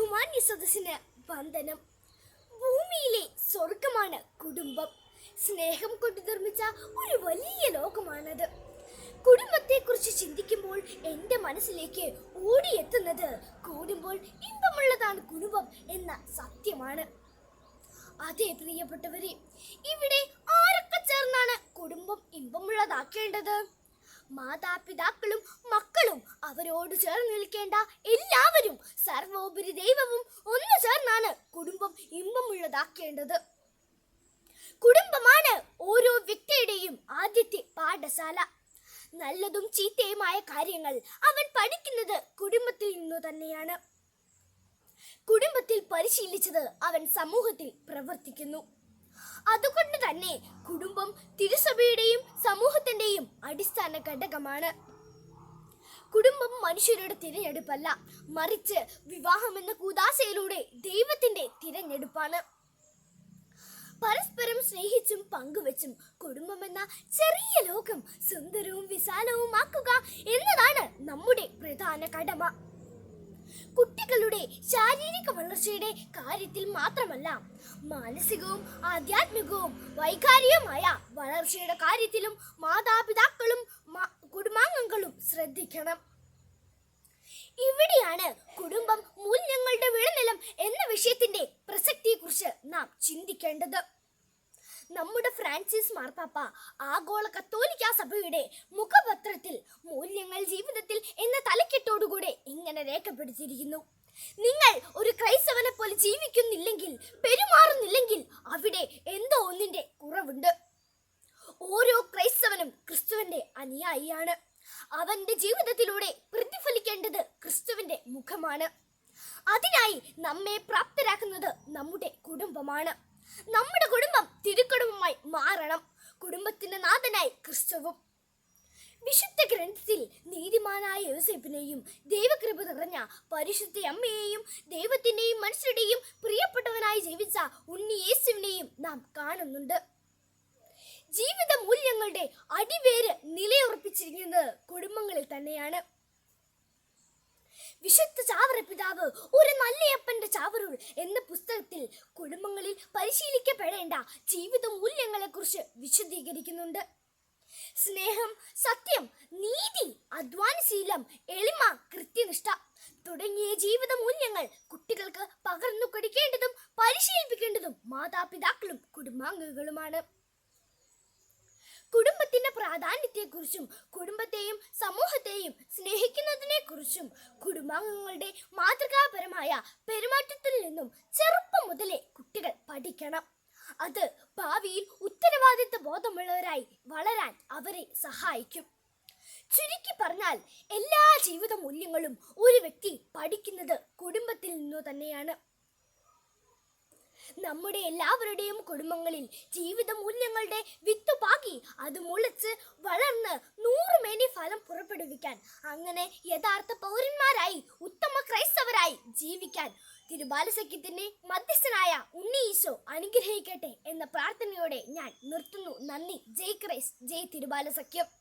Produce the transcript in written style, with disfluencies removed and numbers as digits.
ബഹുമാന്യ സദസ്സിന് വന്ദനം. ഭൂമിയിലെ സ്വർഗമാണ് കുടുംബം. സ്നേഹം കൊണ്ട് നിർമ്മിച്ച ഒരു വലിയ ലോകമാണത്. കുടുംബത്തെക്കുറിച്ച് ചിന്തിക്കുമ്പോൾ എൻ്റെ മനസ്സിലേക്ക് ഓടിയെത്തുന്നത് കൂടുമ്പോൾ ഇമ്പമുള്ളതാണ് കുടുംബം എന്ന സത്യമാണ്. അതെ പ്രിയപ്പെട്ടവരെ, ഇവിടെ ആരൊക്കെ ചേർന്നാണ് കുടുംബം ഇമ്പമുള്ളതാക്കേണ്ടത്? മാതാപിതാക്കളും മക്കളും, അവരോട് ചേർന്ന് നിൽക്കേണ്ട എല്ലാവരും, സർവോപരി ദൈവവും ഒന്നു ചേർന്നാണ് കുടുംബം ഇമ്പമുള്ളതാക്കേണ്ടത്. കുടുംബമാണ് ഓരോ വ്യക്തിയുടെയും ആദ്യത്തെ പാഠശാല. നല്ലതും ചീത്തയുമായ കാര്യങ്ങൾ അവൻ പഠിക്കുന്നത് കുടുംബത്തിൽ നിന്നു തന്നെയാണ്. കുടുംബത്തിൽ പരിശീലിച്ചത് അവൻ സമൂഹത്തിൽ പ്രവർത്തിക്കുന്നു. അതുകൊണ്ട് തന്നെ കുടുംബം തിരുസഭയുടെയും സമൂഹത്തിന്റെയും അടിസ്ഥാന ഘടകമാണ്. കുടുംബം മനുഷ്യരുടെ തിരഞ്ഞെടുപ്പല്ല, മറിച്ച് വിവാഹം എന്ന കൂദാശയിലൂടെ ദൈവത്തിന്റെ തിരഞ്ഞെടുപ്പാണ്. പരസ്പരം സ്നേഹിച്ചും പങ്കുവെച്ചും കുടുംബം എന്ന ചെറിയ ലോകം സുന്ദരവും വിശാലവുമാക്കുക എന്നതാണ് നമ്മുടെ പ്രധാന കടമ. കുട്ടികളുടെ ശാരീരിക വളർച്ചയുടെ കാര്യത്തിൽ മാത്രമല്ല, മാനസികവും ആധ്യാത്മികവും വൈകാരികവുമായ വളർച്ചയുടെ കാര്യത്തിലും മാതാപിതാക്കളും കുടുംബാംഗങ്ങളും ശ്രദ്ധിക്കണം. ഇവിടെയാണ് കുടുംബം മൂല്യങ്ങളുടെ വിളനിലം എന്ന വിഷയത്തിന്റെ പ്രസക്തിയെക്കുറിച്ച് നാം ചിന്തിക്കേണ്ടത്. നമ്മുടെ ഫ്രാൻസിസ് മാർപ്പാപ്പ ആഗോള കത്തോലിക്ക സഭയുടെ മുഖപത്രത്തിൽ മൂല്യങ്ങൾ ജീവിതത്തിൽ എന്ന തലക്കെട്ടോടുകൂടെ ഇങ്ങനെ രേഖപ്പെടുത്തിയിരിക്കുന്നു: നിങ്ങൾ ഒരു ക്രൈസ്തവനെ പോലെ ജീവിക്കുന്നില്ലെങ്കിൽ, പെരുമാറുന്നില്ലെങ്കിൽ അവിടെ എന്തോ ഒന്നിന്റെ കുറവുണ്ട്. ഓരോ ക്രൈസ്തവനും ക്രിസ്തുവിന്റെ അനുയായിയാണ്. അവന്റെ ജീവിതത്തിലൂടെ പ്രതിഫലിക്കേണ്ടത് ക്രിസ്തുവിന്റെ മുഖമാണ്. അതിനായി നമ്മെ പ്രാപ്തരാക്കുന്നത് നമ്മുടെ കുടുംബമാണ്. നമ്മുടെ കുടുംബം തിരുക്കുടുംബമായി മാറണം. കുടുംബത്തിന്റെ നാഥനായി ക്രിസ്തുവും. വിശുദ്ധ ഗ്രന്ഥത്തിൽ നീതിമാനായ യോസേപ്പിനെയും ദൈവകൃപ നിറഞ്ഞ പരിശുദ്ധ അമ്മയെയും ദൈവത്തിന്റെയും മനുഷ്യരുടെയും പ്രിയപ്പെട്ടവനായി ജീവിച്ച ഉണ്ണി യേശുവിനെയും നാം കാണുന്നുണ്ട്. ജീവിത മൂല്യങ്ങളുടെ അടിവേര് നിലയുറപ്പിച്ചിരിക്കുന്നത് കുടുംബങ്ങളിൽ തന്നെയാണ്. വിശുദ്ധ ചാവറ പിതാവ് ഒരു നല്ലയപ്പന്റെ ചാവറുൾ എന്ന പുസ്തകത്തിൽ കുടുംബങ്ങളിൽ പരിശീലിക്കപ്പെടേണ്ട ജീവിത മൂല്യങ്ങളെ കുറിച്ച് വിശദീകരിക്കുന്നുണ്ട്. സ്നേഹം, സത്യം, നീതി, അധ്വാനശീലം, എളിമ, കൃത്യനിഷ്ഠ തുടങ്ങിയ ജീവിത മൂല്യങ്ങൾ കുട്ടികൾക്ക് പകർന്നു കൊടുക്കേണ്ടതും പരിശീലിപ്പിക്കേണ്ടതും മാതാപിതാക്കളും കുടുംബാംഗങ്ങളുമാണ്. കുടുംബത്തിന്റെ പ്രാധാന്യത്തെക്കുറിച്ചും കുടുംബത്തെയും സമൂഹത്തെയും സ്നേഹിക്കുന്നതിനെക്കുറിച്ചും കുടുംബാംഗങ്ങളുടെ മാതൃകാപരമായ പെരുമാറ്റത്തിൽ നിന്നും ചെറുപ്പം മുതലേ കുട്ടികൾ പഠിക്കണം. അത് ഭാവിയിൽ ഉത്തരവാദിത്വ ബോധമുള്ളവരായി വളരാൻ അവരെ സഹായിക്കും. ചുരുക്കി പറഞ്ഞാൽ, എല്ലാ ജീവിത മൂല്യങ്ങളും ഒരു വ്യക്തി പഠിക്കുന്നത് കുടുംബത്തിൽ നിന്നു തന്നെയാണ്. നമ്മുടെ എല്ലാവരുടെയും കുടുംബങ്ങളിൽ ജീവിത മൂല്യങ്ങളുടെ വിത്ത് പാകി അത് മുളച്ച് വളർന്ന് 100 മേനി ഫലം പുറപ്പെടുവിക്കാൻ, അങ്ങനെ യഥാർത്ഥ പൗരന്മാരായി ഉത്തമ ക്രൈസ്തവരായി ജീവിക്കാൻ തിരുബാലസഖ്യത്തിന്റെ മധ്യസ്ഥനായ ഉണ്ണി ഈശോ അനുഗ്രഹിക്കട്ടെ എന്ന പ്രാർത്ഥനയോടെ ഞാൻ നിർത്തുന്നു. നന്ദി. ജയ് ക്രൈസ്റ്റ്, ജയ് തിരുബാലസഖ്യം.